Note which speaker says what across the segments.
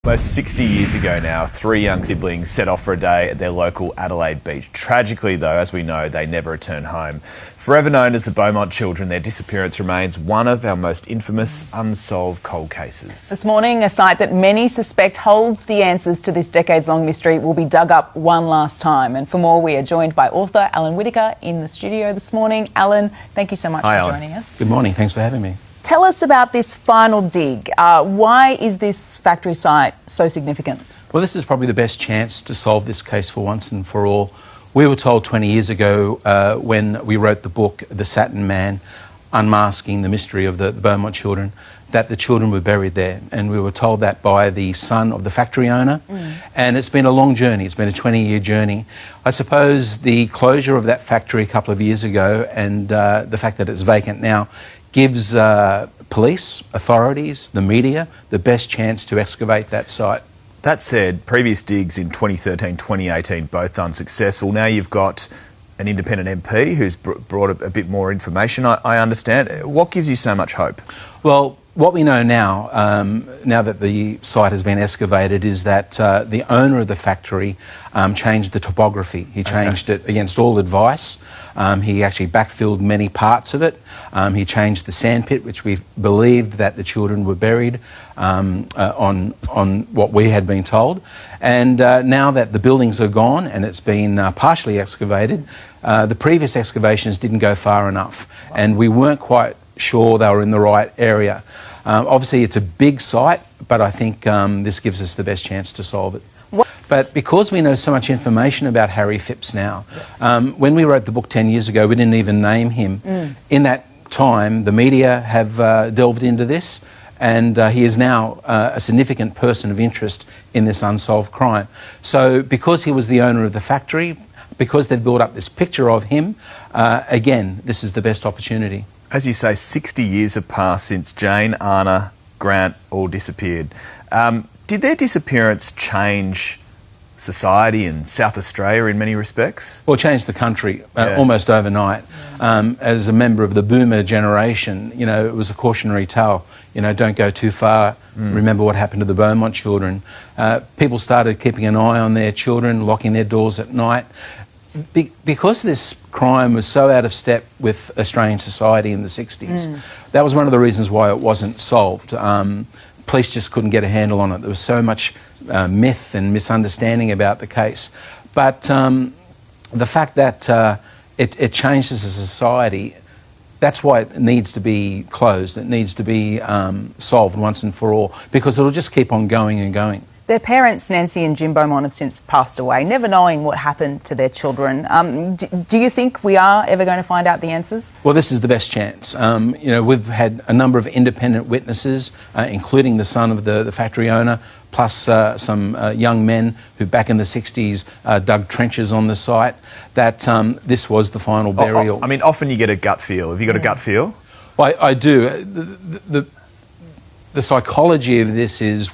Speaker 1: Almost 60 years ago now, three young siblings set off for a day at their local Adelaide beach. Tragically, though, as we know, they never returned home. Forever known as the Beaumont children, their disappearance remains one of our most infamous unsolved cold cases.
Speaker 2: This morning, a site that many suspect holds the answers to this decades-long mystery will be dug up one last time. And for more, we are joined by author Alan Whittaker in the studio this morning. Alan, thank you so much for joining us.
Speaker 3: Good morning, thanks for having me.
Speaker 2: Tell us about this final dig. Why is this factory site so significant?
Speaker 3: Well, this is probably the best chance to solve this case for once and for all. We were told 20 years ago when we wrote the book, The Satin Man, Unmasking the Mystery of the Beaumont Children, that the children were buried there. And we were told that by the son of the factory owner. And it's been a long journey. It's been a 20-year journey. I suppose the closure of that factory a couple of years ago and the fact that it's vacant now gives police, authorities, the media, the best chance to excavate that site.
Speaker 1: That said, previous digs in 2013, 2018, both unsuccessful. Now you've got an independent MP who's brought a bit more information, I understand. What gives you so much hope?
Speaker 3: Well, what we know now, now that the site has been excavated, is that the owner of the factory changed the topography. He changed it against all advice. He actually backfilled many parts of it. He changed the sandpit, which we believed that the children were buried on what we had been told. And now that the buildings are gone and it's been partially excavated, the previous excavations didn't go far enough, and we weren't quite sure they were in the right area. Obviously, it's a big site, but I think this gives us the best chance to solve it. But because we know so much information about Harry Phipps now, when we wrote the book 10 years ago, we didn't even name him. In that time, the media have delved into this, and he is now a significant person of interest in this unsolved crime. So because he was the owner of the factory, because they've built up this picture of him, again, this is the best opportunity.
Speaker 1: As you say, 60 years have passed since Jane, Arnna, Grant all disappeared. Did their disappearance change society in South Australia in many respects?
Speaker 3: Well, changed the country almost overnight. As a member of the boomer generation, you know, it was a cautionary tale. You know, don't go too far. Remember what happened to the Beaumont children. People started keeping an eye on their children, locking their doors at night. Because this crime was so out of step with Australian society in the 60s, that was one of the reasons why it wasn't solved. Police just couldn't get a handle on it. There was so much myth and misunderstanding about the case. But the fact that it changed as a society, that's why it needs to be closed. It needs to be solved once and for all, because it'll just keep on going and going.
Speaker 2: Their parents, Nancy and Jim Beaumont, have since passed away, never knowing what happened to their children. Do you think we are ever going to find out the answers?
Speaker 3: Well, this is the best chance. You know, we've had a number of independent witnesses, including the son of the factory owner, plus some young men who back in the 60s dug trenches on the site, that this was the final burial.
Speaker 1: I mean, often you get a gut feel. Have you got a gut feel?
Speaker 3: Well, I do. The psychology of this is,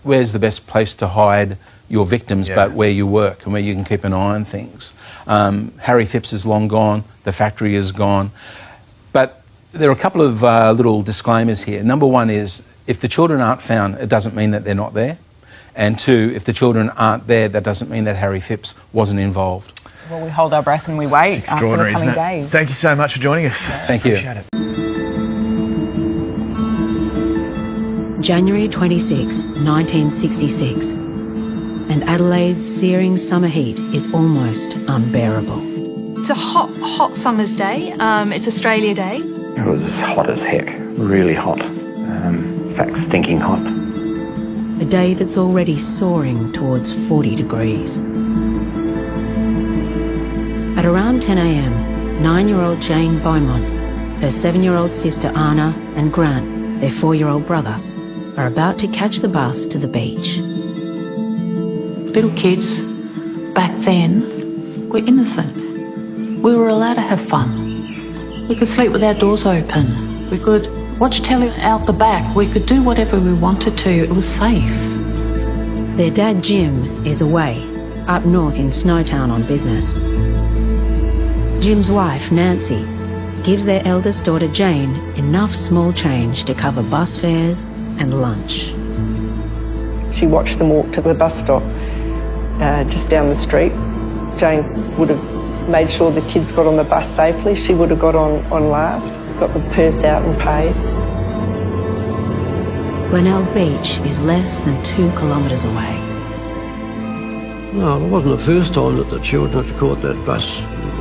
Speaker 3: where's the best place to hide your victims but where you work and where you can keep an eye on things. Harry Phipps is long gone, the factory is gone. But there are a couple of little disclaimers here. Number one is, if the children aren't found, it doesn't mean that they're not there. And two, if the children aren't there, that doesn't mean that Harry Phipps wasn't involved.
Speaker 2: Well, we hold our breath and we wait.
Speaker 1: It's extraordinary,
Speaker 2: for the coming
Speaker 1: isn't it?
Speaker 2: days.
Speaker 1: Thank you so much for joining us.
Speaker 3: Thank you.
Speaker 1: Appreciate it.
Speaker 4: January 26, 1966, and Adelaide's searing summer heat is almost unbearable.
Speaker 5: It's a hot summer's day. It's Australia Day.
Speaker 6: It was hot as heck, really hot. In fact, stinking hot.
Speaker 4: A day that's already soaring towards 40 degrees. At around 10 a.m, 9-year-old Jane Beaumont, her 7-year-old sister Arnna and Grant, their 4-year-old brother, are about to catch the bus to the beach.
Speaker 7: Little kids, back then, were innocent. We were allowed to have fun. We could sleep with our doors open. We could watch telly out the back. We could do whatever we wanted to. It was safe.
Speaker 4: Their dad, Jim, is away, up north in Snowtown on business. Jim's wife, Nancy, gives their eldest daughter, Jane, enough small change to cover bus fares and lunch.
Speaker 8: She watched them walk to the bus stop just down the street. Jane would have made sure the kids got on the bus safely. She would have got on last, got the purse out and paid.
Speaker 4: Glenelg Beach is less than 2 kilometres away.
Speaker 9: No, it wasn't the first time that the children had caught that bus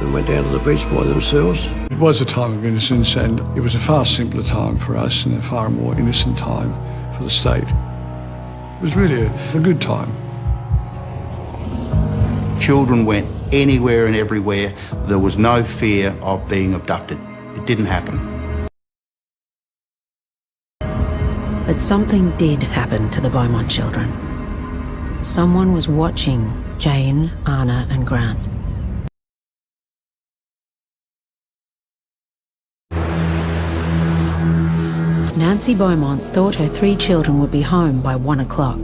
Speaker 9: and went down to the beach by themselves.
Speaker 10: It was a time of innocence, and it was a far simpler time for us and a far more innocent time for the state. It was really a good time.
Speaker 11: Children went anywhere and everywhere. There was no fear of being abducted. It didn't happen.
Speaker 4: But something did happen to the Beaumont children. Someone was watching Jane, Arnna and Grant. Nancy Beaumont thought her 3 children would be home by 1 o'clock.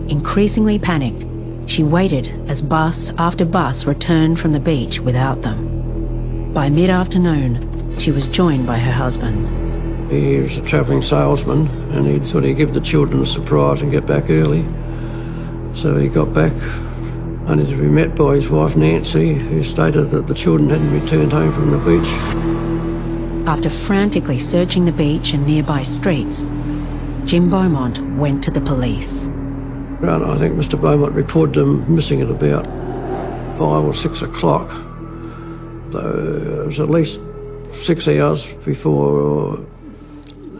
Speaker 4: Increasingly panicked, she waited as bus after bus returned from the beach without them. By mid-afternoon, she was joined by her husband.
Speaker 9: He was a travelling salesman, and he thought he'd give the children a surprise and get back early. So he got back only to be met by his wife Nancy, who stated that the children hadn't returned home from the beach.
Speaker 4: After frantically searching the beach and nearby streets, Jim Beaumont went to the police.
Speaker 9: I think Mr Beaumont reported them missing at about 5 or 6 o'clock. Though it was at least 6 hours before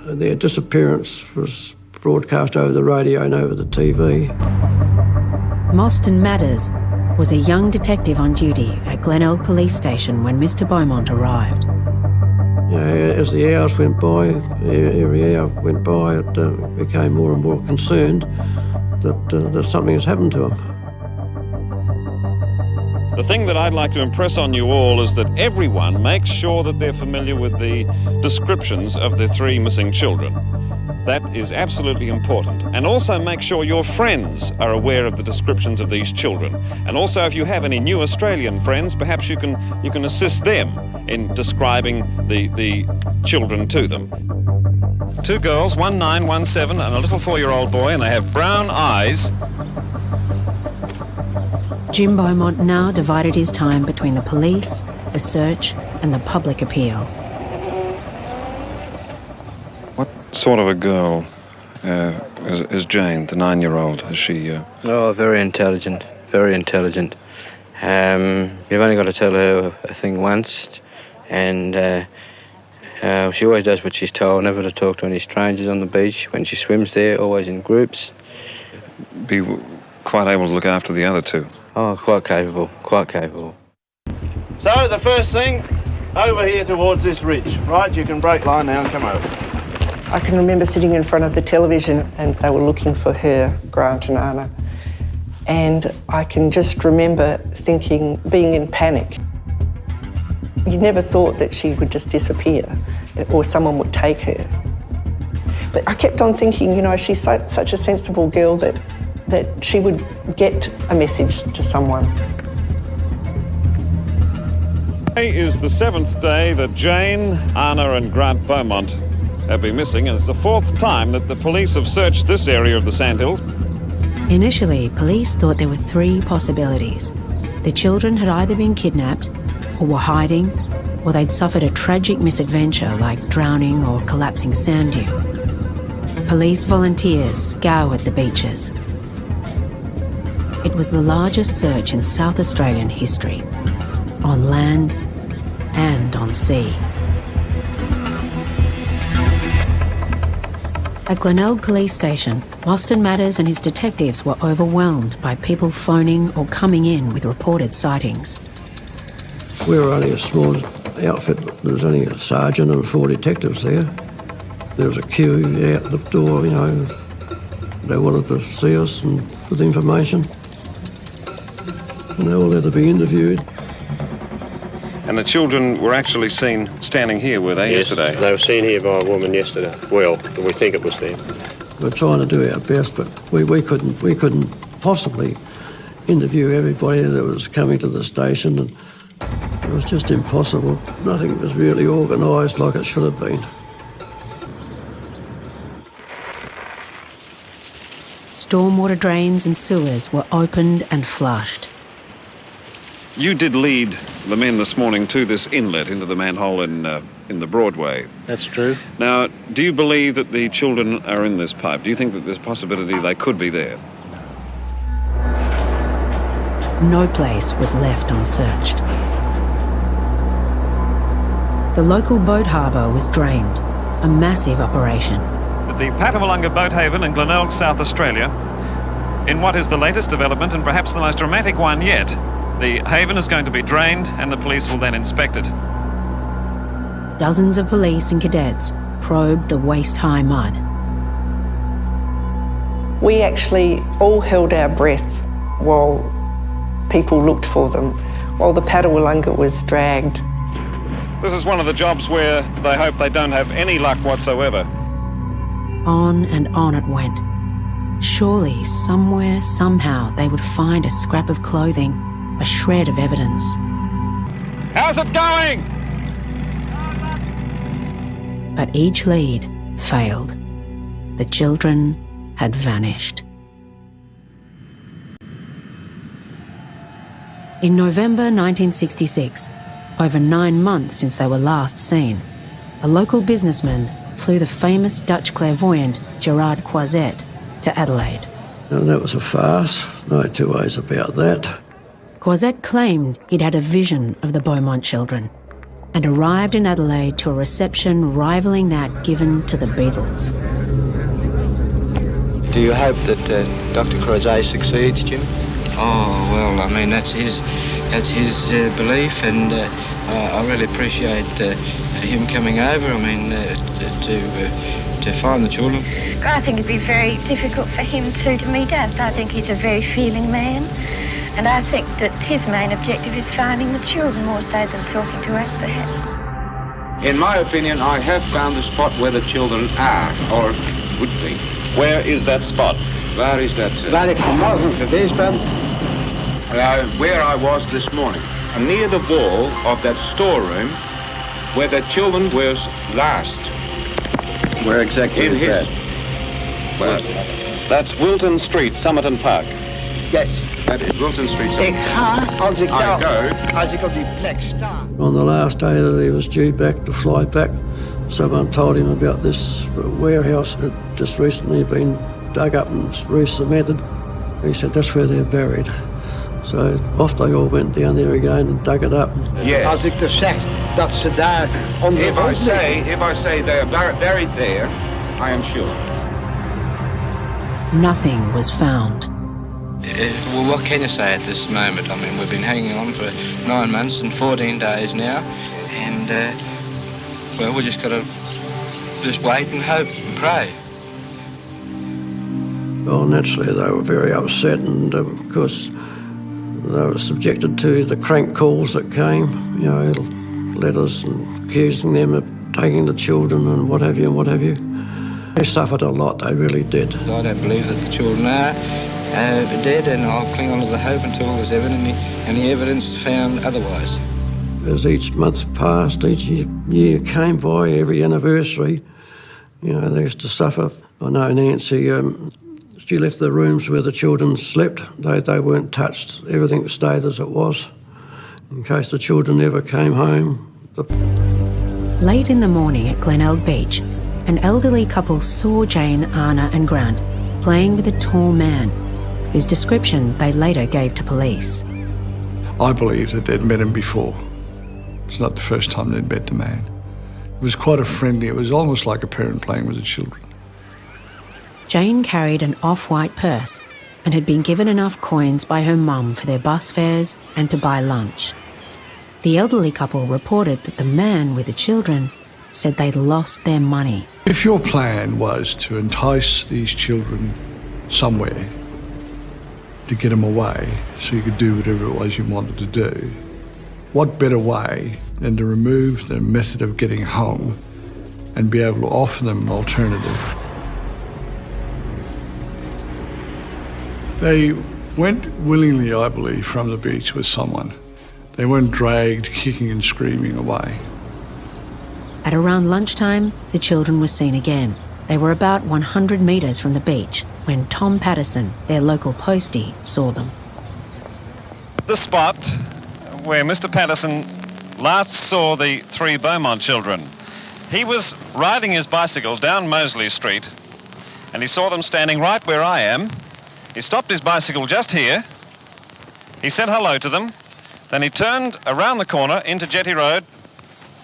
Speaker 9: their disappearance was broadcast over the radio and over the TV.
Speaker 4: Mostyn Matters was a young detective on duty at Glenelg Police Station when Mr Beaumont arrived.
Speaker 9: As the hours went by, every hour went by, it became more and more concerned that something has happened to him.
Speaker 12: The thing that I'd like to impress on you all is that everyone makes sure that they're familiar with the descriptions of the 3 missing children. That is absolutely important. And also make sure your friends are aware of the descriptions of these children. And also, if you have any new Australian friends, perhaps you can assist them in describing the children to them. 2 girls, 1 9, 1 7, and a little 4-year-old boy, and they have brown eyes.
Speaker 4: Jim Beaumont now divided his time between the police, the search, and the public appeal.
Speaker 12: What sort of a girl is Jane, the 9-year-old? Is she...
Speaker 13: Oh, very intelligent, very intelligent. You've only got to tell her a thing once, and she always does what she's told, never to talk to any strangers on the beach. When she swims there, always in groups.
Speaker 12: Be quite able to look after the other 2.
Speaker 13: Oh, quite capable, quite capable.
Speaker 14: So, the first thing, over here towards this ridge. Right, you can break line now and come over.
Speaker 8: I can remember sitting in front of the television and they were looking for her, Grant and Arnna. And I can just remember thinking, being in panic. You never thought that she would just disappear or someone would take her. But I kept on thinking, you know, she's such a sensible girl that she would get a message to someone.
Speaker 12: Today is the 7th day that Jane, Arnna and Grant Beaumont have been missing, and it's the 4th time that the police have searched this area of the Sandhills.
Speaker 4: Initially, police thought there were 3 possibilities. The children had either been kidnapped, or were hiding, or they'd suffered a tragic misadventure like drowning or collapsing sand dune. Police volunteers scoured the beaches. It was the largest search in South Australian history, on land and on sea. At Glenelg Police Station, Mostyn Matters and his detectives were overwhelmed by people phoning or coming in with reported sightings.
Speaker 9: We were only a small outfit. There was only a sergeant and 4 detectives there. There was a queue out the door, you know. They wanted to see us and for the information. And they all had to be interviewed.
Speaker 12: And the children were actually seen standing here, were they, yesterday?
Speaker 15: They were seen here by a woman yesterday. Well, we think it was them.
Speaker 9: We're trying to do our best, but we couldn't possibly interview everybody that was coming to the station, and it was just impossible. Nothing was really organised like it should have been.
Speaker 4: stormwater drains and sewers were opened and flushed.
Speaker 12: You did lead the men this morning to this inlet into the manhole in the Broadway.
Speaker 16: That's true.
Speaker 12: Now, do you believe that the children are in this pipe? Do you think that there's a possibility they could be there?
Speaker 4: No place was left unsearched. The local boat harbour was drained, a massive operation.
Speaker 12: At the Patawalunga Boat Haven in Glenelg, South Australia, in what is the latest development and perhaps the most dramatic one yet, the haven is going to be drained and the police will then inspect it.
Speaker 4: Dozens of police and cadets probed the waist-high mud.
Speaker 8: We actually all held our breath while people looked for them, while the Patawalunga was dragged.
Speaker 12: This is one of the jobs where they hope they don't have any luck whatsoever.
Speaker 4: On and on it went. Surely, somewhere, somehow, they would find a scrap of clothing, a shred of evidence.
Speaker 12: How's it going?
Speaker 4: But each lead failed. The children had vanished. In November 1966, over 9 months since they were last seen, a local businessman flew the famous Dutch clairvoyant Gerard Croiset to Adelaide.
Speaker 9: Now, that was a farce, no two ways about that.
Speaker 4: Croiset claimed he'd had a vision of the Beaumont children and arrived in Adelaide to a reception rivalling that given to the Beatles.
Speaker 13: Do you hope that Dr. Croiset succeeds, Jim? Oh, well, I mean, that's his belief, and I really appreciate him coming over, I mean, to find the children.
Speaker 17: I think it'd be very difficult for him to meet us. I think he's a very feeling man, and I think that his main objective is finding the children more so than talking to us, perhaps.
Speaker 18: In my opinion, I have found the spot where the children are, or would be. Where is that spot? Where is that? Where I was this morning, near the wall of that storeroom where the children were last.
Speaker 16: Where exactly is that?
Speaker 18: Well, that's Wilton Street, Somerton Park.
Speaker 16: Yes.
Speaker 18: That is Wilton Street.
Speaker 9: On the last day that he was due back to fly back, someone told him about this warehouse that had just recently been dug up and re-cemented. He said that's where they're buried. So off they all went down there again and dug it up.
Speaker 18: Yes. Als ik dus zeg dat ze daar onder If I say they are buried there, I am sure.
Speaker 4: Nothing was found.
Speaker 13: Well, what can you say at this moment? I mean, we've been hanging on for 9 months and 14 days now, and, well, we just got to just wait and hope and pray.
Speaker 9: Well, naturally they were very upset, and because they were subjected to the crank calls that came, you know, letters and accusing them of taking the children and what have you and what have you. They suffered a lot, they really did.
Speaker 13: I don't believe that the children are dead, and I'll cling on to the hope until there's any evidence found otherwise.
Speaker 9: As each month passed, each year came by, every anniversary, you know, they used to suffer. I know Nancy, she left the rooms where the children slept. They weren't touched. Everything stayed as it was, in case the children ever came home.
Speaker 4: Late in the morning at Glenelg Beach, an elderly couple saw Jane, Arnna and Grant playing with a tall man, whose description they later gave to police.
Speaker 10: I believe that they'd met him before. It's not the first time they'd met the man. It was quite it was almost like a parent playing with the children.
Speaker 4: Jane carried an off-white purse and had been given enough coins by her mum for their bus fares and to buy lunch. The elderly couple reported that the man with the children said they'd lost their money.
Speaker 10: If your plan was to entice these children somewhere, to get them away so you could do whatever it was you wanted to do, what better way than to remove the method of getting home and be able to offer them an alternative? They went willingly, I believe, from the beach with someone. They weren't dragged kicking and screaming away.
Speaker 4: At around lunchtime, the children were seen again. They were about 100 metres from the beach when Tom Patterson, their local postie, saw them.
Speaker 12: The spot where Mr. Patterson last saw the 3 Beaumont children. He was riding his bicycle down Mosley Street and he saw them standing right where I am. He stopped his bicycle just here. He said hello to them. Then he turned around the corner into Jetty Road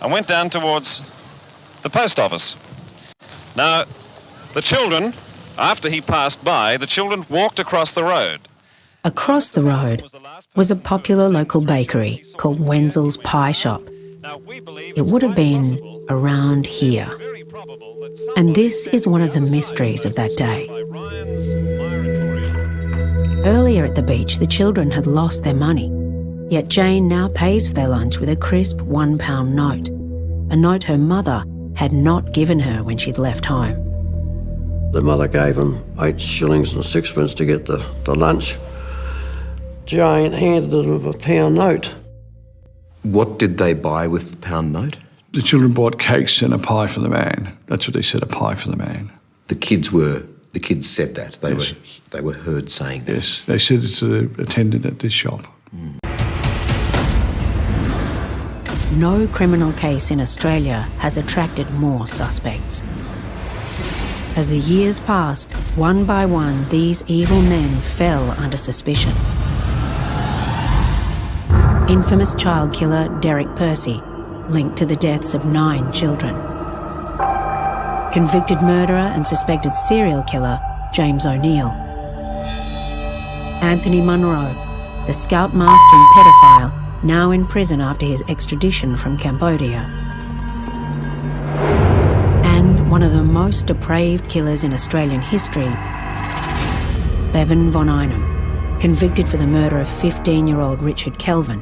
Speaker 12: and went down towards the post office. Now, the children, after he passed by, the children walked across the road.
Speaker 4: Across the road was a popular local bakery called Wenzel's Pie Shop. It would have been around here. And this is one of the mysteries of that day. Earlier at the beach, the children had lost their money. Yet Jane now pays for their lunch with a crisp £1 note, a note her mother had not given her when she'd left home.
Speaker 9: The mother gave them 8 shillings and 6pence to get the lunch. Jane handed them a £1 note.
Speaker 19: What did they buy with the £1 note?
Speaker 10: The children bought cakes and a pie for the man. That's what they said, a pie for the man.
Speaker 19: The kids said that. They were heard saying that.
Speaker 10: Yes, they said it to the attendant at this shop.
Speaker 4: No criminal case in Australia has attracted more suspects. As the years passed, one by one, these evil men fell under suspicion. Infamous child killer Derek Percy, linked to the deaths of 9 children. Convicted murderer and suspected serial killer James O'Neill. Anthony Munro, the scoutmaster and pedophile, now in prison after his extradition from Cambodia. And one of the most depraved killers in Australian history, Bevan von Einem, convicted for the murder of 15-year-old Richard Kelvin.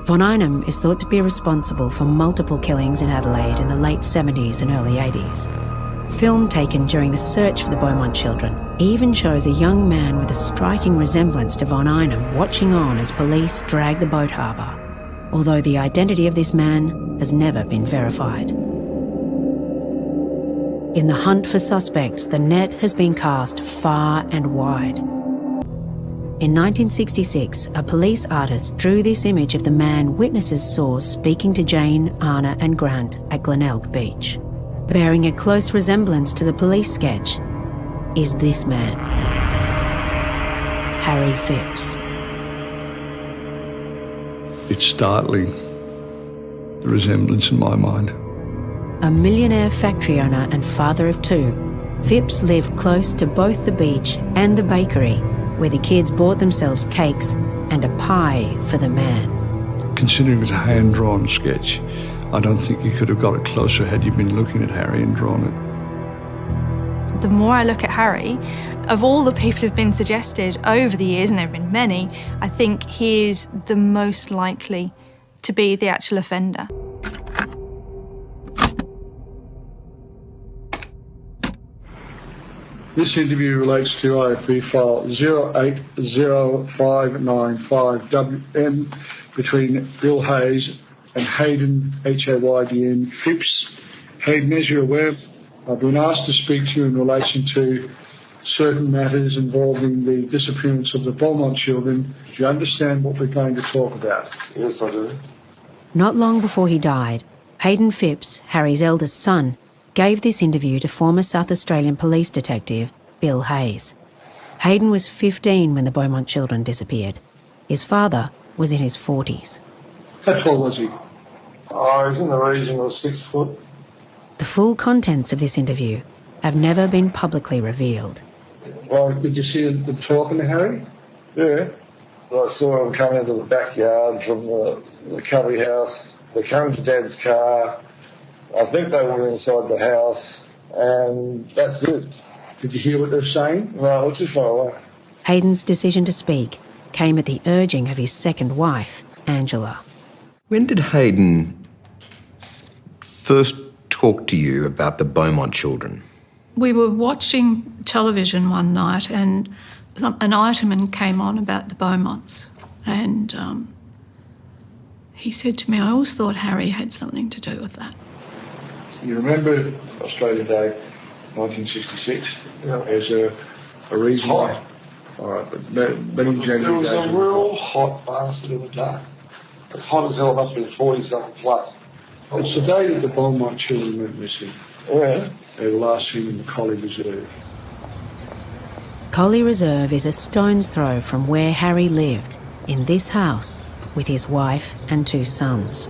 Speaker 4: Von Einem is thought to be responsible for multiple killings in Adelaide in the late 70s and early 80s. Film taken during the search for the Beaumont children even shows a young man with a striking resemblance to von Einem watching on as police drag the boat harbour, although the identity of this man has never been verified. In the hunt for suspects, the net has been cast far and wide. In 1966, a police artist drew this image of the man witnesses saw speaking to Jane, Arnna and Grant at Glenelg Beach. Bearing a close resemblance to the police sketch is this man, Harry Phipps.
Speaker 10: It's startling, the resemblance in my mind.
Speaker 4: A millionaire factory owner and father of 2, Phipps lived close to both the beach and the bakery, where the kids bought themselves cakes and a pie for the man.
Speaker 10: Considering it's a hand-drawn sketch, I don't think you could have got it closer had you been looking at Harry and drawn it.
Speaker 5: The more I look at Harry, of all the people who've been suggested over the years, and there have been many, I think he is the most likely to be the actual offender.
Speaker 10: This interview relates to IFB file 080595WM between Bill Hayes and Hayden, Haydn Phipps. Hayden, as you're aware, I've been asked to speak to you in relation to certain matters involving the disappearance of the Beaumont children. Do you understand what we're going to talk about? Yes, I do.
Speaker 4: Not long before he died, Hayden Phipps, Harry's eldest son, gave this interview to former South Australian police detective Bill Hayes. Hayden was 15 when the Beaumont children disappeared. His father was in his 40s.
Speaker 10: How tall was he?
Speaker 9: Oh, he's in the region of 6 foot.
Speaker 4: The full contents of this interview have never been publicly revealed.
Speaker 10: Well, did you see them talking to Harry?
Speaker 9: Yeah. Well, I saw him come into the backyard from the cubby house. They came to Dad's car. I think they were inside the house, and that's it.
Speaker 10: Did you hear what they're saying?
Speaker 9: No, it's too far away.
Speaker 4: Hayden's decision to speak came at the urging of his second wife, Angela.
Speaker 19: When did Hayden first talk to you about the Beaumont children?
Speaker 7: We were watching television one night and an item came on about the Beaumonts, and he said to me, I always thought Harry had something to do with that.
Speaker 10: You remember Australia Day, 1966. As a reason why. All right, but in January...
Speaker 20: It was a real hot bastard of a day. As hot as hell, it must have been 40-something plus.
Speaker 10: It's the day that the Beaumont children went missing.
Speaker 20: Yeah.
Speaker 10: They were last seen in the Collie Reserve.
Speaker 4: Collie Reserve is a stone's throw from where Harry lived, in this house, with his wife and 2 sons.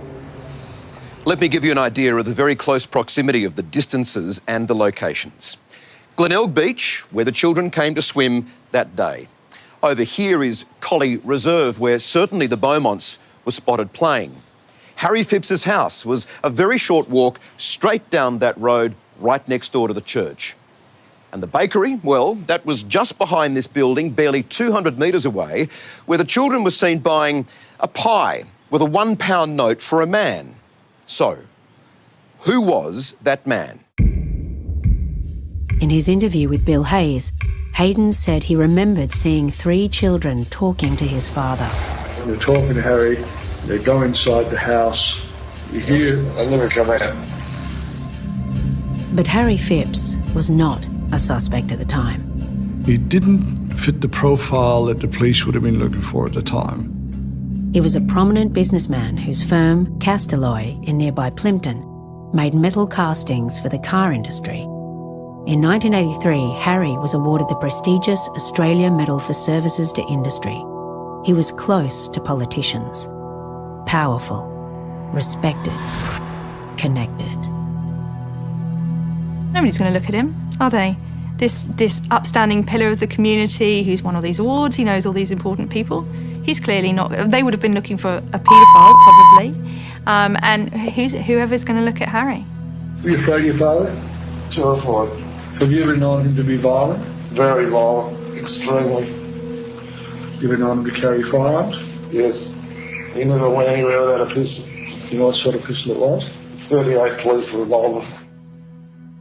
Speaker 19: Let me give you an idea of the very close proximity of the distances and the locations. Glenelg Beach, where the children came to swim that day. Over here is Collie Reserve, where certainly the Beaumonts were spotted playing. Harry Phipps's house was a very short walk straight down that road right next door to the church. And the bakery, well, that was just behind this building, barely 200 metres away, where the children were seen buying a pie with a £1 note for a man. So, who was that man?
Speaker 4: In his interview with Bill Hayes, Hayden said he remembered seeing 3 children talking to his father.
Speaker 10: When they're talking to Harry, they go inside the house, you hear...
Speaker 20: They never come out.
Speaker 4: But Harry Phipps was not a suspect at the time.
Speaker 10: He didn't fit the profile that the police would have been looking for at the time.
Speaker 4: He was a prominent businessman whose firm, Castelloy, in nearby Plympton, made metal castings for the car industry. In 1983, Harry was awarded the prestigious Australia Medal for Services to Industry. He was close to politicians, powerful, respected, connected.
Speaker 5: Nobody's going to look at him, are they? This upstanding pillar of the community who's won all these awards, he knows all these important people. He's clearly not... They would have been looking for a paedophile, probably. And whoever's going to look at Harry.
Speaker 10: Were you afraid of your father?
Speaker 20: Terrified.
Speaker 10: Have you ever known him to be violent?
Speaker 20: Very violent. Extremely.
Speaker 10: You ever known him to carry firearms?
Speaker 20: Yes. He never went anywhere without a pistol.
Speaker 10: You know what sort of pistol it was?
Speaker 20: 38 police revolver.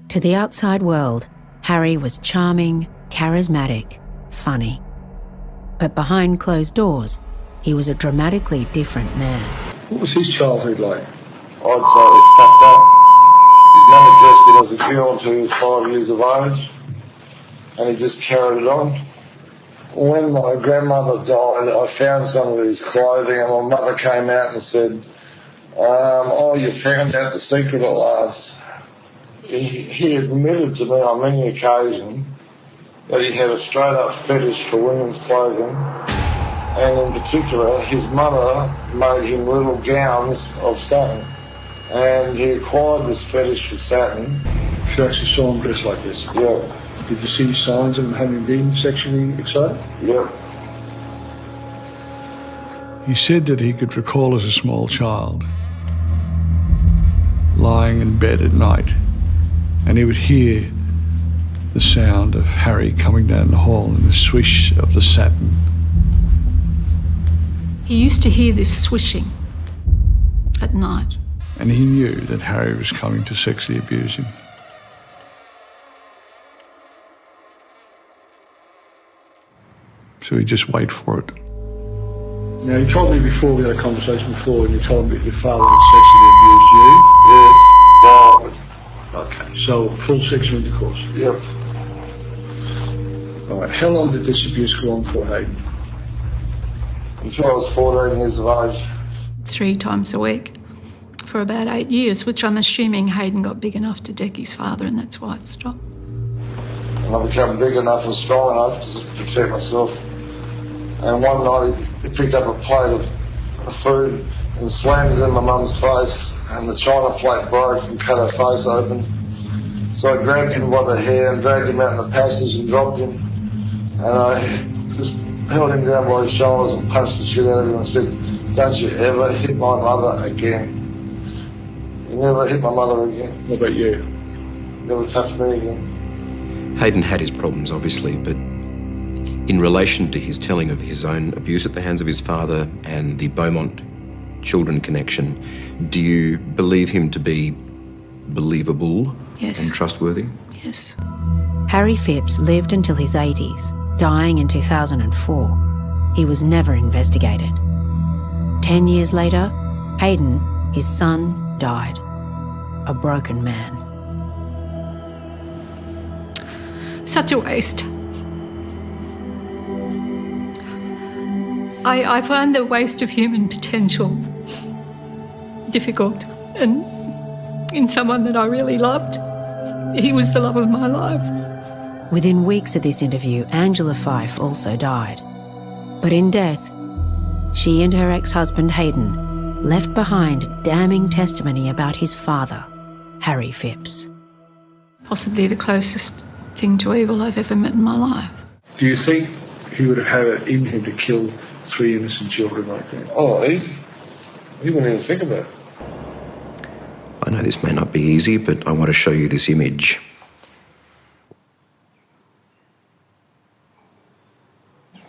Speaker 4: To the outside world, Harry was charming, charismatic, funny. But behind closed doors, he was a dramatically different man.
Speaker 10: What was his childhood like?
Speaker 20: I'd say it was fucked up. His mum dressed him as a girl until he was 5 years of age, and he just carried it on. When my grandmother died, I found some of his clothing, and my mother came out and said, oh, you found out the secret at last. He admitted to me on many occasions that he had a straight-up fetish for women's clothing, and in particular, his mother made him little gowns of satin, and he acquired this fetish for satin.
Speaker 10: You actually saw him dressed like this?
Speaker 20: Yeah.
Speaker 10: Did you see signs of him having been sexually excited?
Speaker 20: Yeah.
Speaker 10: He said that he could recall as a small child, lying in bed at night, and he would hear the sound of Harry coming down the hall and the swish of the satin.
Speaker 7: He used to hear this swishing at night.
Speaker 10: And he knew that Harry was coming to sexually abuse him. So he'd just wait for it. Now, you told me before, we had a conversation before, and you told me that your father had sexually abused you.
Speaker 20: Yes. Wow.
Speaker 10: Okay, so full sexual intercourse?
Speaker 20: Yep.
Speaker 10: All right, how long did this abuse go on for, Hayden?
Speaker 20: Until I was 14 years of age.
Speaker 7: 3 times a week for about 8 years, which I'm assuming Hayden got big enough to deck his father, and that's why it stopped.
Speaker 20: And I became big enough and strong enough to protect myself. And one night he picked up a plate of food and slammed it in my mum's face, and the china plate broke and cut her face open. So I grabbed him by the hair and dragged him out in the passage and dropped him. And I just held him down by his shoulders and punched the shit out of him and said, "Don't you ever hit my mother again. You never hit my mother again."
Speaker 10: What about you?
Speaker 20: Never touch me again.
Speaker 19: Hayden had his problems, obviously, but in relation to his telling of his own abuse at the hands of his father and the Beaumont children connection, do you believe him to be believable
Speaker 7: Yes.
Speaker 19: and trustworthy?
Speaker 7: Yes.
Speaker 4: Harry Phipps lived until his 80s, dying in 2004. He was never investigated. 10 years later, Hayden, his son, died. A broken man.
Speaker 21: Such a waste. I find the waste of human potential difficult, and in someone that I really loved, he was the love of my life.
Speaker 4: Within weeks of this interview, Angela Fife also died. But in death, she and her ex-husband Hayden left behind damning testimony about his father, Harry Phipps.
Speaker 21: Possibly the closest thing to evil I've ever met in my life.
Speaker 10: Do you think he would have had it in him to kill 3 innocent children like that?
Speaker 20: Oh, easy. He wouldn't even think about it.
Speaker 19: I know this may not be easy, but I want to show you this image.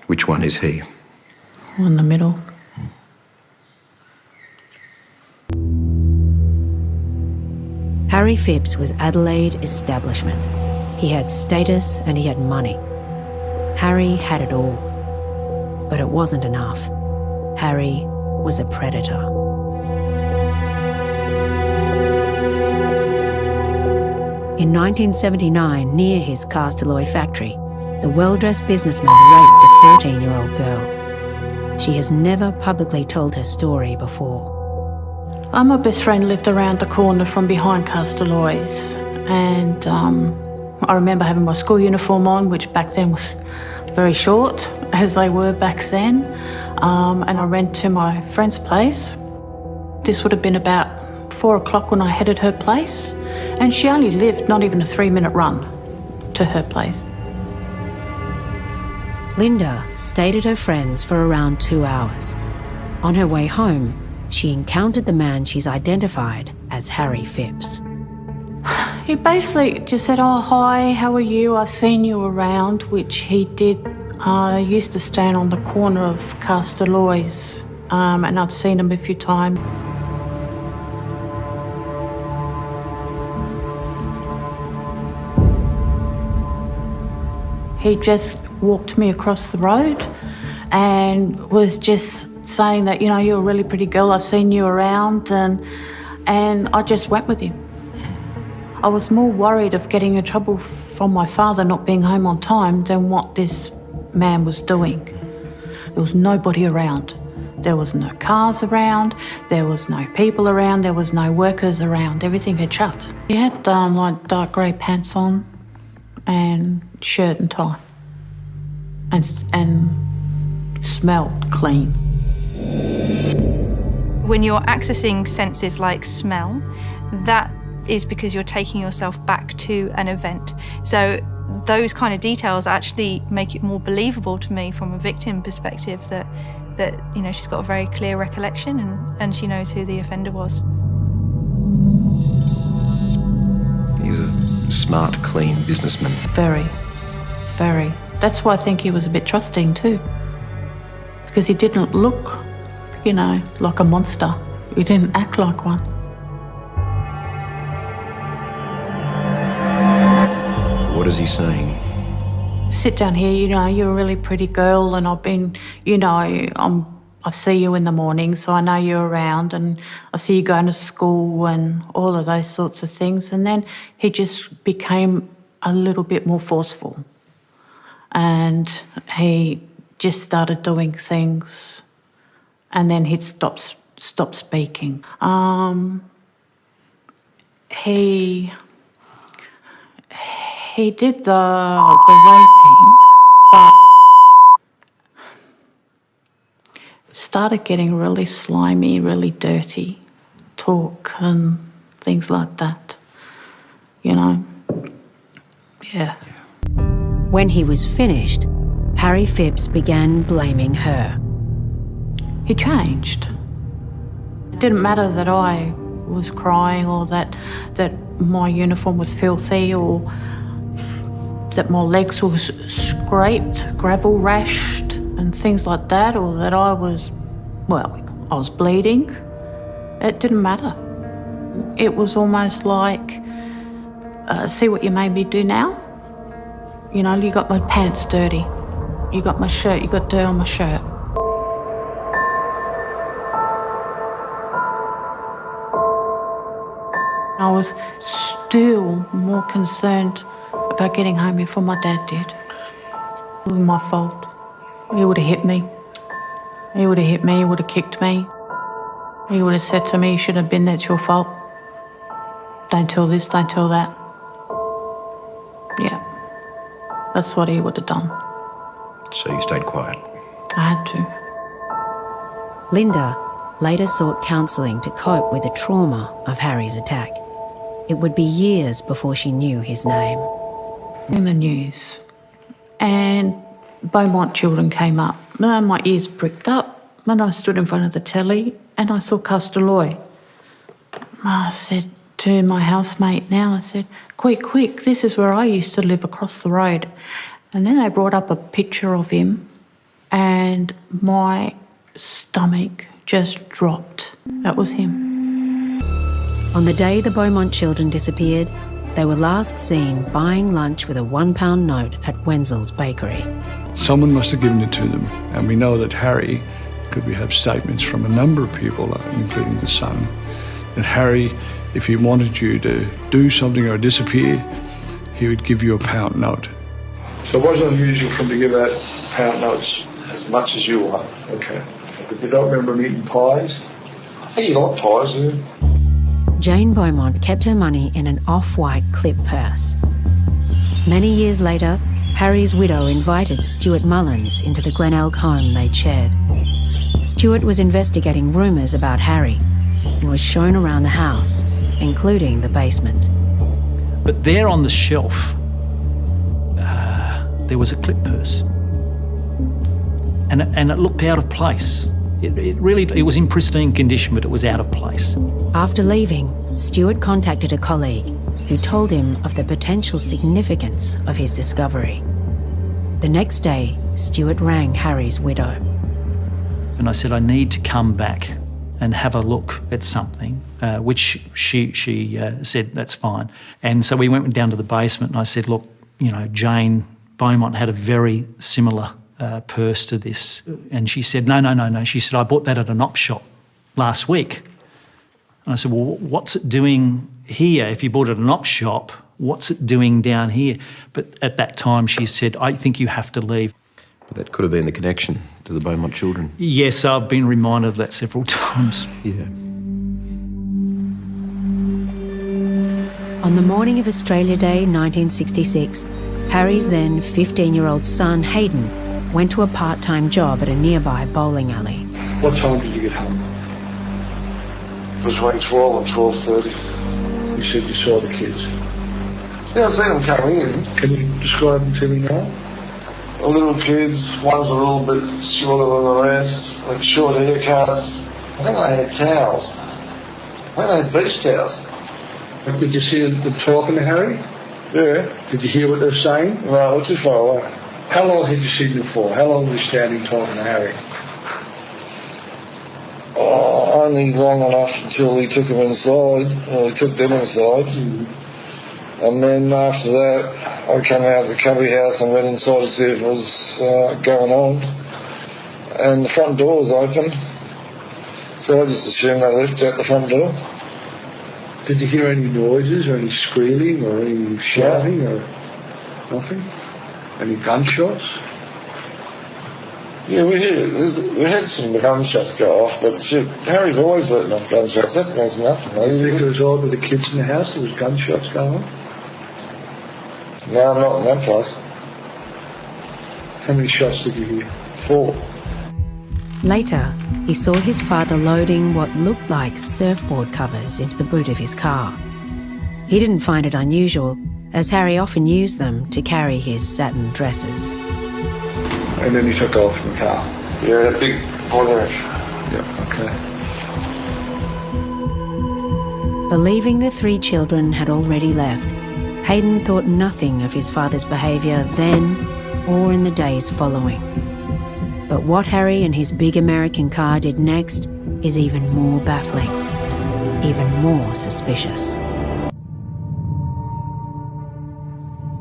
Speaker 19: Which one is he?
Speaker 7: In the middle.
Speaker 4: Harry Phipps was Adelaide establishment. He had status and he had money. Harry had it all. But it wasn't enough. Harry was a predator. In 1979, near his Castleloy factory, the well-dressed businessman raped a 14-year-old girl. She has never publicly told her story before.
Speaker 7: My best friend lived around the corner from behind Castleloy's, and I remember having my school uniform on, which back then was very short, as they were back then, and I ran to my friend's place. This would have been about 4 o'clock when I headed her place, and she only lived not even a 3-minute run to her place.
Speaker 4: Linda stayed at her friend's for around 2 hours. On her way home, she encountered the man she's identified as Harry Phipps.
Speaker 7: He basically just said, "Oh, hi, how are you? I've seen you around," which he did. I used to stand on the corner of Castleloy's, and I'd seen him a few times. He just walked me across the road and was just saying that, "You're a really pretty girl, I've seen you around," and I just went with him. I was more worried of getting in trouble from my father not being home on time than what this man was doing. There was nobody around. There was no cars around, there was no people around, there was no workers around. Everything had shut. He had like dark grey pants on and shirt and tie, and smelled clean.
Speaker 5: When you're accessing senses like smell, that is because you're taking yourself back to an event. So those kind of details actually make it more believable to me from a victim perspective that she's got a very clear recollection and she knows who the offender was.
Speaker 19: He was a smart, clean businessman.
Speaker 7: Very, very. That's why I think he was a bit trusting too. Because he didn't look, like a monster. He didn't act like one.
Speaker 19: What is he saying?
Speaker 7: Sit down here, you're a really pretty girl, and I've been, I see you in the morning, so I know you're around, and I see you going to school and all of those sorts of things. And then he just became a little bit more forceful. And he just started doing things, and then he'd stop speaking. He did the raping, but started getting really slimy, really dirty talk and things like that, Yeah.
Speaker 4: When he was finished, Harry Phipps began blaming her.
Speaker 7: He changed. It didn't matter that I was crying or that my uniform was filthy or that my legs were scraped, gravel rashed and things like that, or that I was bleeding. It didn't matter. It was almost like, see what you made me do now? You got my pants dirty. You got my shirt, you got dirt on my shirt. I was still more concerned about getting home before my dad did. It was my fault. He would have hit me. He would have hit me, he would have kicked me. He would have said to me, you shouldn't have been, that's your fault. Don't tell this, don't tell that. Yeah, that's what he would have done.
Speaker 19: So you stayed quiet?
Speaker 7: I had to.
Speaker 4: Linda later sought counselling to cope with the trauma of Harry's attack. It would be years before she knew his name.
Speaker 7: In the news. And Beaumont children came up. My ears pricked up and I stood in front of the telly and I saw Castelloy. I said to my housemate now, I said, quick, this is where I used to live across the road. And then they brought up a picture of him and my stomach just dropped. That was him.
Speaker 4: On the day the Beaumont children disappeared, they were last seen buying lunch with a £1 note at Wenzel's Bakery.
Speaker 10: Someone must have given it to them, and we know that Harry, because we have statements from a number of people, including the son, that Harry, if he wanted you to do something or disappear, he would give you a £1 note.
Speaker 9: So it wasn't unusual for him to give out £1 notes?
Speaker 20: As much as you want.
Speaker 9: Okay. But you don't remember him eating pies?
Speaker 20: I think you like pies, yeah.
Speaker 4: Jane Beaumont kept her money in an off-white clip purse. Many years later, Harry's widow invited Stuart Mullins into the Glenelg home they'd shared. Stuart was investigating rumours about Harry and was shown around the house, including the basement.
Speaker 2: But there on the shelf, there was a clip purse. And it looked out of place. It was in pristine condition, but it was out of place.
Speaker 4: After leaving, Stuart contacted a colleague who told him of the potential significance of his discovery. The next day, Stuart rang Harry's widow.
Speaker 2: And I said, I need to come back and have a look at something, which she said, that's fine. And so we went down to the basement and I said, look, Jane Beaumont had a very similar purse to this. And she said, no. She said, I bought that at an op shop last week. And I said, well, what's it doing here? If you bought it at an op shop, what's it doing down here? But at that time she said, I think you have to leave.
Speaker 19: But that could have been the connection to the Beaumont children.
Speaker 2: Yes, I've been reminded of that several times.
Speaker 19: Yeah.
Speaker 4: On the morning of Australia Day 1966, Harry's then 15-year-old son, Hayden, went to a part-time job at a nearby bowling alley.
Speaker 9: What time did you get home?
Speaker 20: Between 12 and 12:30.
Speaker 9: You said you saw the kids.
Speaker 20: Yeah, I've seen them come in.
Speaker 9: Can you describe them to me now?
Speaker 20: The little kids, one's a little bit shorter than the rest, like short haircuts. I think they had towels. I think they had beach towels.
Speaker 9: Did you see them talking to Harry?
Speaker 20: Yeah.
Speaker 9: Did you hear what they're saying?
Speaker 20: No, we're too far away.
Speaker 9: How long had you seen them for? How long were you standing talking to Harry?
Speaker 20: Oh, only long enough until he took them inside. Well, he took them inside. And then after that, I came out of the cubby house and went inside to see if it was going on. And the front door was open. So I just assumed they left out the front door.
Speaker 9: Did you hear any noises or any screaming or any shouting or nothing? Any gunshots?
Speaker 20: Yeah, we had some gunshots go off, but shit, Harry's always letting off gunshots. That means nothing.
Speaker 9: You think it was all with the kids in the house? There was gunshots going on?
Speaker 20: No, not in that place.
Speaker 9: How many shots did you hear?
Speaker 20: 4.
Speaker 4: Later, he saw his father loading what looked like surfboard covers into the boot of his car. He didn't find it unusual, as Harry often used them to carry his satin dresses.
Speaker 9: And then he took off in the car?
Speaker 20: Yeah, a big Pontiac.
Speaker 9: Yeah, okay.
Speaker 4: Believing the 3 children had already left, Hayden thought nothing of his father's behaviour then or in the days following. But what Harry and his big American car did next is even more baffling, even more suspicious.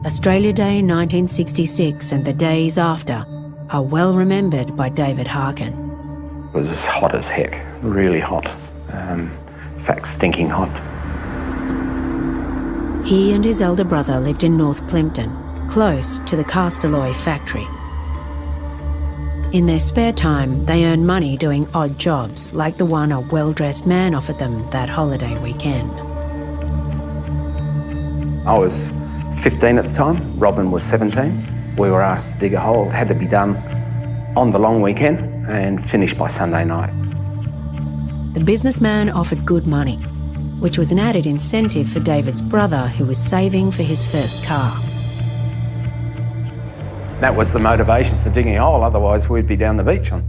Speaker 4: Australia Day 1966 and the days after are well remembered by David Harkin.
Speaker 6: It was hot as heck, really hot. In fact, stinking hot.
Speaker 4: He He and his elder brother lived in North Plympton, close to the Castalloy factory. In their spare time, they earned money doing odd jobs, like the one a well-dressed man offered them that holiday weekend.
Speaker 3: I was 15 at the time, Robin was 17. We were asked to dig a hole. It had to be done on the long weekend and finished by Sunday night.
Speaker 4: The businessman offered good money, which was an added incentive for David's brother, who was saving for his first car.
Speaker 3: That was the motivation for digging a hole, otherwise we'd be down the beach on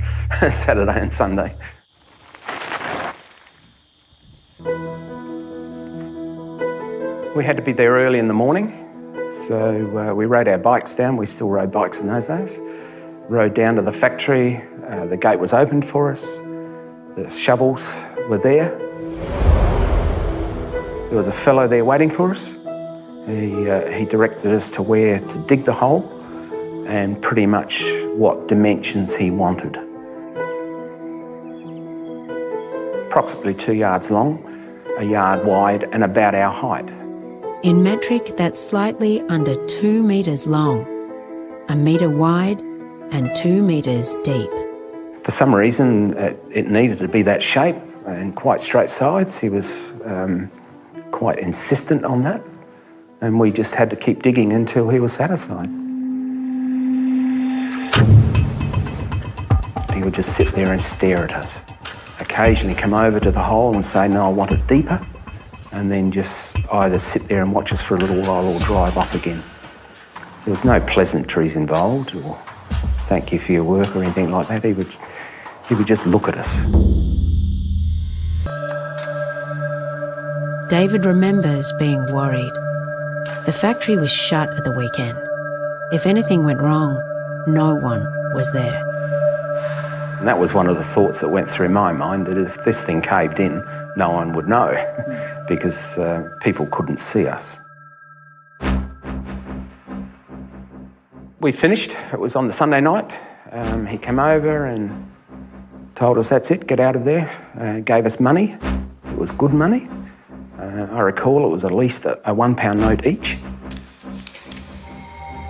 Speaker 3: Saturday and Sunday. We had to be there early in the morning, so we rode our bikes down. We still rode bikes in those days. Rode down to the factory, the gate was opened for us, the shovels were there. There was a fellow there waiting for us. He directed us to where to dig the hole and pretty much what dimensions he wanted. Approximately 2 yards long, a yard wide and about our height.
Speaker 4: In metric, that's slightly under 2 metres long, 1 metre wide and 2 metres deep.
Speaker 3: For some reason, it needed to be that shape and quite straight sides. He was quite insistent on that, and we just had to keep digging until he was satisfied. He would just sit there and stare at us. Occasionally come over to the hole and say, no, I want it deeper, and then just either sit there and watch us for a little while or drive off again. There was no pleasantries involved or thank you for your work or anything like that. He would just look at us.
Speaker 4: David remembers being worried. The factory was shut at the weekend. If anything went wrong, no one was there.
Speaker 3: And that was one of the thoughts that went through my mind, that if this thing caved in, no one would know because people couldn't see us. We finished. It was on the Sunday night. He came over and told us, that's it, get out of there. Gave us money. It was good money. I recall it was at least a £1 note each.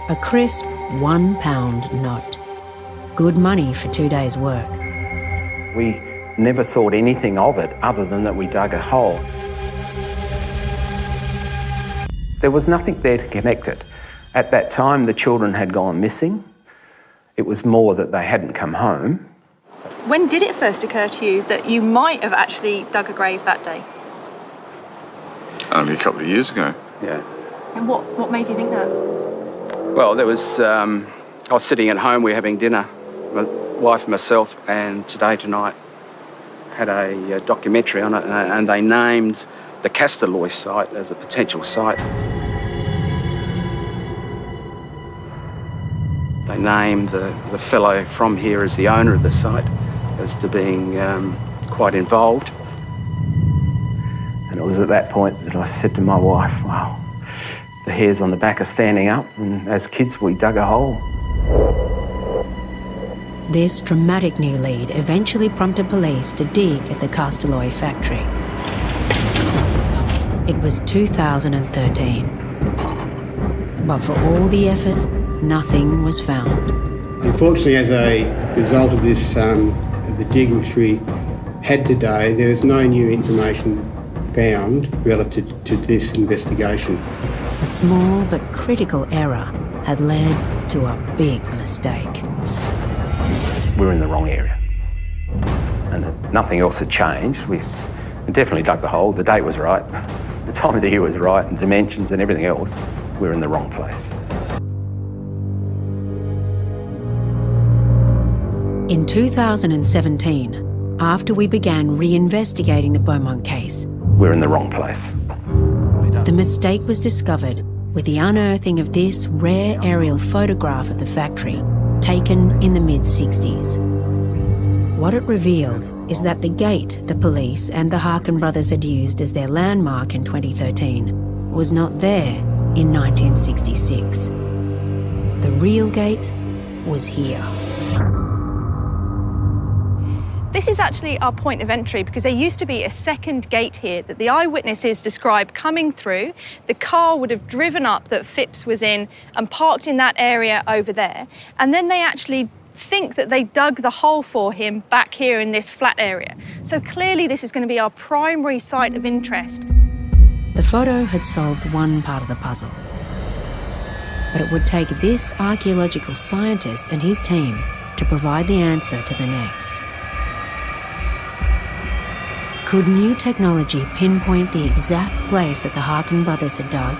Speaker 4: A crisp £1 note. Good money for 2 days' work.
Speaker 3: We never thought anything of it other than that we dug a hole. There was nothing there to connect it. At that time, the children had gone missing. It was more that they hadn't come home.
Speaker 5: When did it first occur to you that you might have actually dug a grave that day?
Speaker 22: Only a couple of years ago.
Speaker 3: Yeah.
Speaker 5: And what made you think that?
Speaker 3: Well, there was, I was sitting at home, we were having dinner, my wife and myself, and Today Tonight had a documentary on it, and they named the Castalloy site as a potential site. They named the fellow from here as the owner of the site, as to being quite involved. And it was at that point that I said to my wife, wow, the hairs on the back are standing up, and as kids we dug a hole.
Speaker 4: This dramatic new lead eventually prompted police to dig at the Castalloy factory. It was 2013. But for all the effort, nothing was found.
Speaker 23: Unfortunately, as a result of this, the digging which we had today, there is no new information found relative to this investigation.
Speaker 4: A small but critical error had led to a big mistake.
Speaker 3: We were in the wrong area. And nothing else had changed. We definitely dug the hole. The date was right. The time of the year was right, and dimensions and everything else. We were in the wrong place.
Speaker 4: In 2017, after we began reinvestigating the Beaumont case,
Speaker 3: we're in the wrong place.
Speaker 4: The mistake was discovered with the unearthing of this rare aerial photograph of the factory taken in the mid-60s. What it revealed is that the gate the police and the Harkin brothers had used as their landmark in 2013 was not there in 1966. The real gate was here.
Speaker 5: This is actually our point of entry because there used to be a second gate here that the eyewitnesses describe coming through. The car would have driven up that Phipps was in and parked in that area over there. And then they actually think that they dug the hole for him back here in this flat area. So clearly this is going to be our primary site of interest.
Speaker 4: The photo had solved one part of the puzzle. But it would take this archaeological scientist and his team to provide the answer to the next. Could new technology pinpoint the exact place that the Harkin brothers had dug?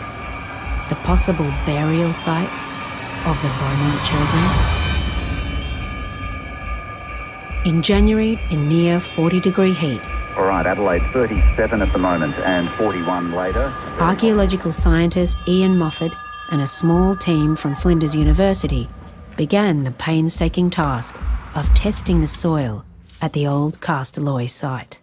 Speaker 4: The possible burial site of the Beaumont children? In January, in near 40-degree heat,
Speaker 1: all right, Adelaide 37 at the moment and 41 later.
Speaker 4: Archaeological scientist Ian Moffat and a small team from Flinders University began the painstaking task of testing the soil at the old Castalloy site.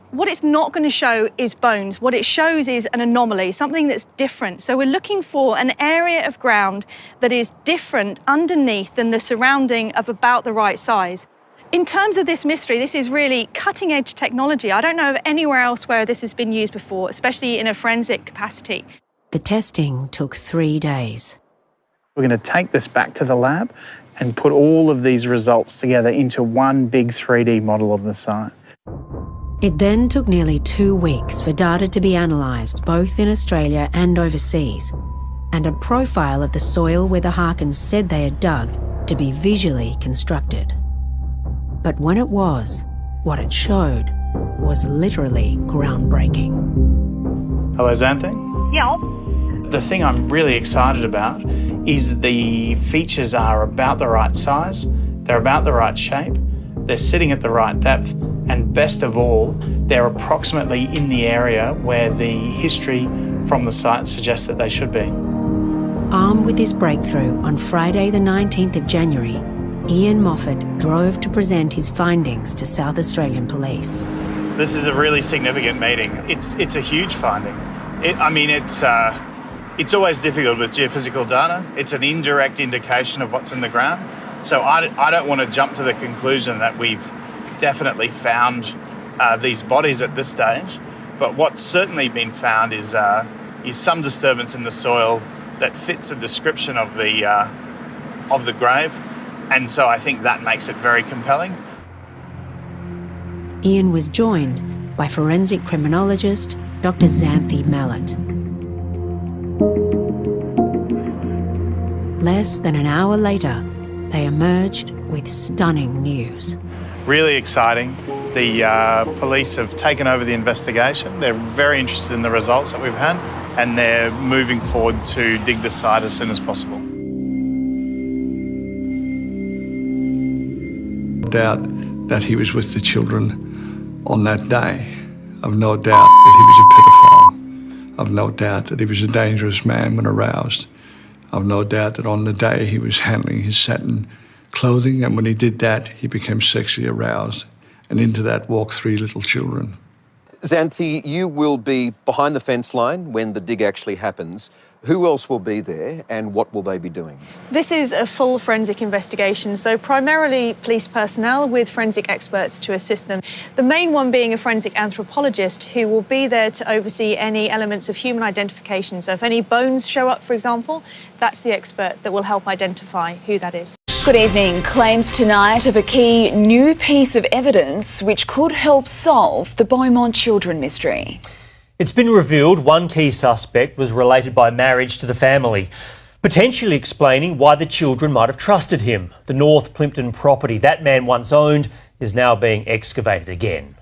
Speaker 5: What it's not going to show is bones. What it shows is an anomaly, something that's different. So we're looking for an area of ground that is different underneath than the surrounding of about the right size. In terms of this mystery, this is really cutting-edge technology. I don't know of anywhere else where this has been used before, especially in a forensic capacity.
Speaker 4: The testing took 3 days.
Speaker 11: We're going to take this back to the lab and put all of these results together into one big 3D model of the site.
Speaker 4: It then took nearly 2 weeks for data to be analysed, both in Australia and overseas, and a profile of the soil where the Harkins said they had dug to be visually constructed. But when it was, what it showed was literally groundbreaking.
Speaker 11: Hello, Xanthi.
Speaker 22: Yeah.
Speaker 11: The thing I'm really excited about is the features are about the right size, they're about the right shape, they're sitting at the right depth, and best of all, they're approximately in the area where the history from the site suggests that they should be.
Speaker 4: Armed with this breakthrough, on Friday the 19th of January, Ian Moffat drove to present his findings to South Australian Police.
Speaker 11: This is a really significant meeting. It's a huge finding. It's always difficult with geophysical data. It's an indirect indication of what's in the ground. So I don't want to jump to the conclusion that we've definitely found these bodies at this stage. But what's certainly been found is some disturbance in the soil that fits a description of the grave. And so I think that makes it very compelling.
Speaker 4: Ian was joined by forensic criminologist Dr. Xanthi Mallet. Less than an hour later, they emerged with stunning news.
Speaker 11: Really exciting. The police have taken over the investigation. They're very interested in the results that we've had, and they're moving forward to dig the site as soon as possible.
Speaker 10: Doubt that he was with the children on that day. I've no doubt that he was a pedophile. I've no doubt that he was a dangerous man when aroused. I've no doubt that on the day he was handling his satin clothing, and when he did that, he became sexually aroused. And into that walked 3 little children.
Speaker 19: Xanthi, you will be behind the fence line when the dig actually happens. Who else will be there and what will they be doing?
Speaker 5: This is a full forensic investigation, so primarily police personnel with forensic experts to assist them. The main one being a forensic anthropologist who will be there to oversee any elements of human identification. So if any bones show up, for example, that's the expert that will help identify who that is.
Speaker 24: Good evening. Claims tonight of a key new piece of evidence which could help solve the Beaumont children mystery.
Speaker 25: It's been revealed one key suspect was related by marriage to the family, potentially explaining why the children might have trusted him. The North Plympton property that man once owned is now being excavated again.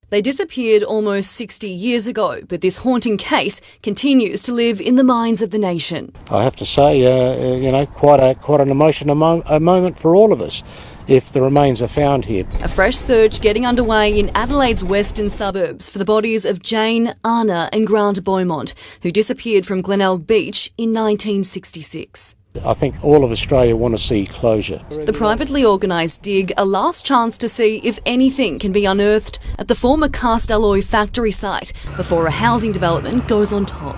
Speaker 26: They disappeared almost 60 years ago, but this haunting case continues to live in the minds of the nation.
Speaker 27: I have to say, quite an emotional moment for all of us if the remains are found here.
Speaker 26: A fresh search getting underway in Adelaide's western suburbs for the bodies of Jane, Arnna and Grant Beaumont, who disappeared from Glenelg Beach in 1966.
Speaker 27: I think all of Australia want to see closure.
Speaker 26: The privately organised dig, a last chance to see if anything can be unearthed at the former Castalloy factory site before a housing development goes on top.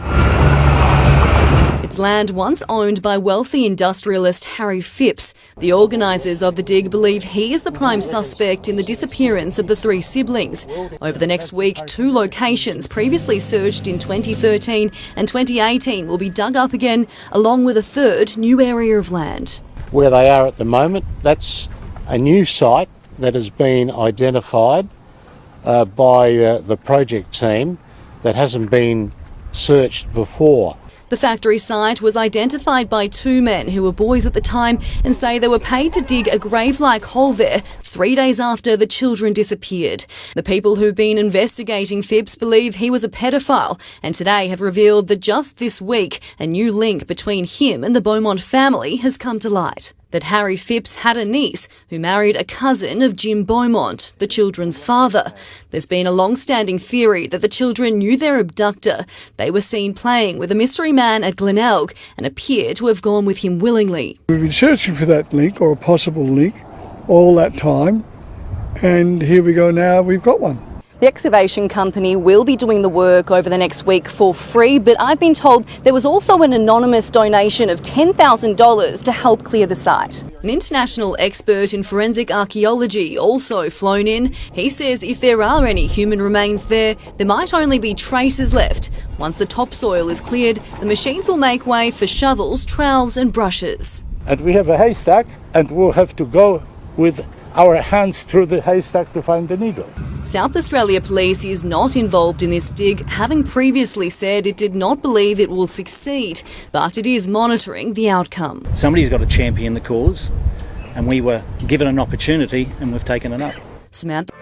Speaker 26: It's land once owned by wealthy industrialist Harry Phipps. The organisers of the dig believe he is the prime suspect in the disappearance of the three siblings. Over the next week, 2 locations previously searched in 2013 and 2018 will be dug up again, along with a third new area of land.
Speaker 27: Where they are at the moment, that's a new site that has been identified by the project team that hasn't been searched before.
Speaker 26: The factory site was identified by 2 men who were boys at the time and say they were paid to dig a grave-like hole there 3 days after the children disappeared. The people who've been investigating Phipps believe he was a pedophile and today have revealed that just this week a new link between him and the Beaumont family has come to light. That Harry Phipps had a niece who married a cousin of Jim Beaumont, the children's father. There's been a long-standing theory that the children knew their abductor. They were seen playing with a mystery man at Glenelg and appear to have gone with him willingly.
Speaker 10: We've been searching for that link, or a possible link, all that time, and here we go now, we've got one.
Speaker 26: The excavation company will be doing the work over the next week for free, but I've been told there was also an anonymous donation of $10,000 to help clear the site. An international expert in forensic archaeology also flown in. He says if there are any human remains there might only be traces left. Once the topsoil is cleared, the machines will make way for shovels, trowels and brushes.
Speaker 27: And we have a haystack, and we'll have to go with our hands through the haystack to find the needle.
Speaker 26: South Australia Police is not involved in this dig, having previously said it did not believe it will succeed, but it is monitoring the outcome.
Speaker 8: Somebody's got to champion the cause, and we were given an opportunity and we've taken it up.
Speaker 26: Samantha.